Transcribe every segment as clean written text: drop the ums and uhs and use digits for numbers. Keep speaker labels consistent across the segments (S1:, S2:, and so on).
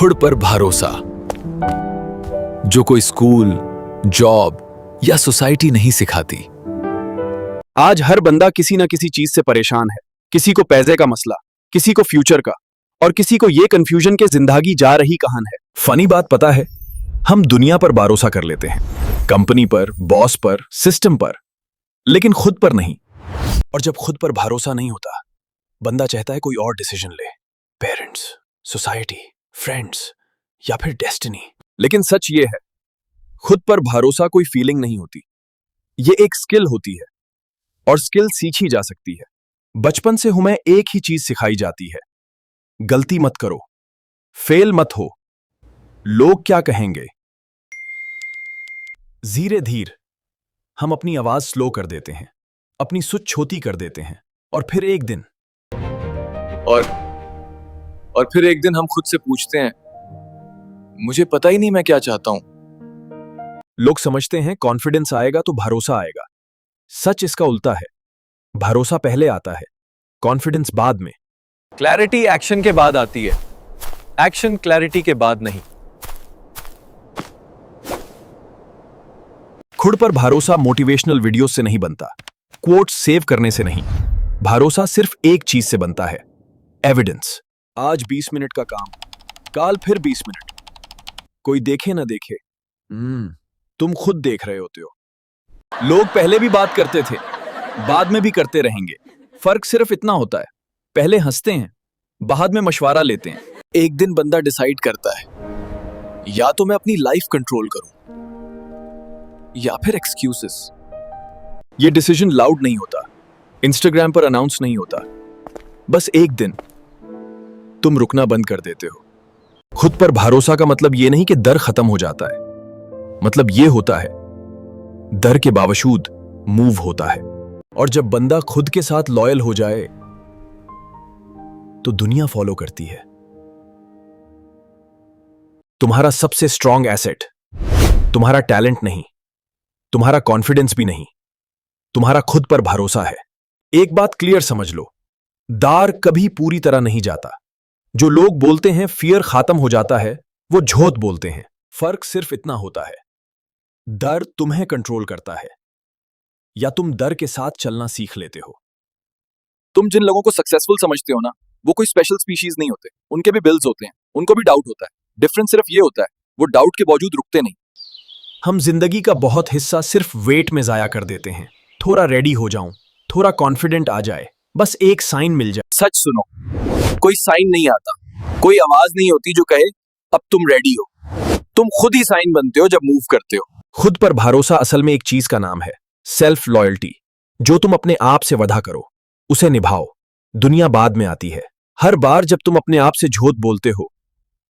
S1: खुद पर भरोसा, जो कोई स्कूल, जॉब या सोसाइटी नहीं सिखाती।
S2: आज हर बंदा किसी ना किसी चीज से परेशान है। किसी को पैसे का मसला, किसी को फ्यूचर का, और किसी को ये कंफ्यूजन के जिंदगी जा रही कहां है।
S1: फनी बात पता है, हम दुनिया पर भरोसा कर लेते हैं, कंपनी पर, बॉस पर, सिस्टम पर, लेकिन खुद पर नहीं। और जब खुद पर भरोसा नहीं होता, बंदा चाहता है कोई और डिसीजन ले, पेरेंट्स, सोसाइटी, फ्रेंड्स या फिर डेस्टिनी।
S2: लेकिन सच ये है, खुद पर भरोसा कोई फीलिंग नहीं होती, ये एक स्किल होती है, और स्किल सीखी जा सकती है। बचपन से हमें एक ही चीज सिखाई जाती है, गलती मत करो, फेल मत हो, लोग क्या कहेंगे।
S1: धीरे धीरे हम अपनी आवाज स्लो कर देते हैं, अपनी सोच छोटी कर देते हैं, और फिर एक दिन
S3: हम खुद से पूछते हैं, मुझे पता ही नहीं मैं क्या चाहता हूं।
S1: लोग समझते हैं कॉन्फिडेंस आएगा तो भरोसा आएगा। सच इसका उल्टा है, भरोसा पहले आता है, कॉन्फिडेंस बाद में।
S3: क्लैरिटी एक्शन के बाद आती है, एक्शन क्लैरिटी के बाद नहीं।
S1: खुद पर भरोसा मोटिवेशनल वीडियो से नहीं बनता, क्वोट्स सेव करने से नहीं। भरोसा सिर्फ एक चीज से बनता है, एविडेंस।
S2: आज 20 मिनट का काम, काल फिर 20 मिनट। कोई देखे ना देखे, तुम खुद देख रहे होते हो। लोग पहले भी बात करते थे, बाद में भी करते रहेंगे। फर्क सिर्फ इतना होता है, पहले हंसते हैं, बाद में मशवरा लेते हैं। एक दिन बंदा डिसाइड करता है, या तो मैं अपनी लाइफ कंट्रोल करूं, या फिर एक्सक्यूजेस। ये डिसीजन लाउड नहीं होता, इंस्टाग्राम पर अनाउंस नहीं होता। बस एक दिन तुम रुकना बंद कर देते हो।
S1: खुद पर भरोसा का मतलब ये नहीं कि डर खत्म हो जाता है, मतलब ये होता है डर के बावजूद मूव होता है। और जब बंदा खुद के साथ लॉयल हो जाए तो दुनिया फॉलो करती है। तुम्हारा सबसे स्ट्रॉन्ग एसेट तुम्हारा टैलेंट नहीं, तुम्हारा कॉन्फिडेंस भी नहीं, तुम्हारा खुद पर भरोसा है। एक बात क्लियर समझ लो, दार कभी पूरी तरह नहीं जाता। जो लोग बोलते हैं फियर खत्म हो जाता है, वो झूठ बोलते हैं। फर्क सिर्फ इतना होता है, डर तुम्हें कंट्रोल करता है या तुम डर के साथ चलना सीख लेते हो।
S2: तुम जिन लोगों को सक्सेसफुल समझते हो ना, वो कोई स्पेशल स्पीशीज नहीं होते। उनके भी बिल्स होते हैं, उनको भी डाउट होता है। डिफरेंस सिर्फ ये होता है, वो डाउट के बावजूद रुकते नहीं।
S1: हम जिंदगी का बहुत हिस्सा सिर्फ वेट में जाया कर देते हैं। थोड़ा रेडी हो जाऊं, थोड़ा कॉन्फिडेंट आ जाए, बस एक साइन मिल जाए।
S2: सच सुनो, कोई साइन नहीं आता, कोई आवाज नहीं होती जो कहे अब तुम रेडी हो। तुम खुद ही साइन बनते हो जब मूव करते हो।
S1: खुद पर भरोसा असल में एक चीज का नाम है, सेल्फ लॉयल्टी। जो तुम अपने आप से वादा करो, उसे निभाओ। दुनिया बाद में आती है। हर बार जब तुम अपने आप से झूठ बोलते हो,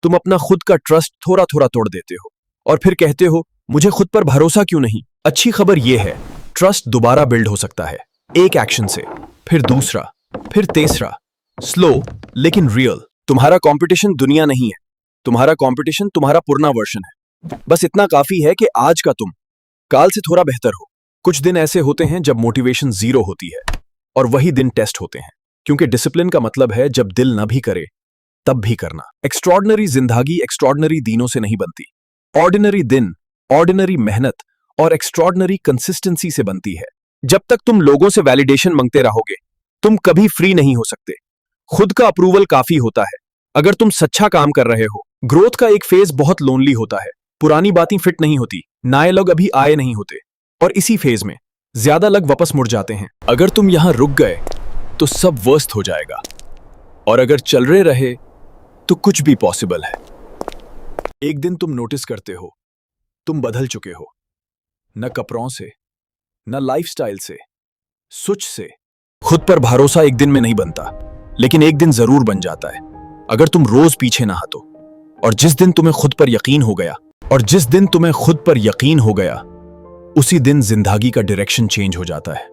S1: तुम अपना खुद का ट्रस्ट थोड़ा थोड़ा तोड़ देते हो, और फिर कहते हो मुझे खुद पर भरोसा क्यों नहीं। अच्छी खबर यह है, ट्रस्ट दोबारा बिल्ड हो सकता है, एक एक्शन से, फिर दूसरा, फिर तीसरा, स्लो लेकिन रियल।
S2: तुम्हारा कंपटीशन दुनिया नहीं है, तुम्हारा कंपटीशन तुम्हारा पुराना वर्जन है। बस इतना काफी है कि आज का तुम काल से थोड़ा बेहतर हो।
S1: कुछ दिन ऐसे होते हैं जब मोटिवेशन जीरो होती है, और वही दिन टेस्ट होते हैं, क्योंकि डिसिप्लिन का मतलब है जब दिल न भी करे तब भी करना। एक्स्ट्रॉर्डनरी जिंदगी एक्स्ट्रॉर्डनरी दिनों से नहीं बनती। ऑर्डिनरी दिन, ऑर्डिनरी मेहनत और एक्स्ट्रॉर्डनरी कंसिस्टेंसी से बनती है। जब तक तुम लोगों से वैलिडेशन मांगते रहोगे, तुम कभी फ्री नहीं हो सकते। खुद का अप्रूवल काफी होता है अगर तुम सच्चा काम कर रहे हो। ग्रोथ का एक फेज बहुत लोनली होता है। पुरानी बातें फिट नहीं होती, नए लोग अभी आए नहीं होते, और इसी फेज में ज्यादा लोग वापस मुड़ जाते हैं।
S2: अगर तुम यहां रुक गए तो सब वर्स्ट हो जाएगा, और अगर चल रहे रहे तो कुछ भी पॉसिबल है।
S1: एक दिन तुम नोटिस करते हो तुम बदल चुके हो, न कपड़ों से, न लाइफस्टाइल से, सोच से। खुद पर भरोसा एक दिन में नहीं बनता, लेकिन एक दिन जरूर बन जाता है अगर तुम रोज पीछे ना हटो। और जिस दिन तुम्हें खुद पर यकीन हो गया, उसी दिन जिंदगी का डायरेक्शन चेंज हो जाता है।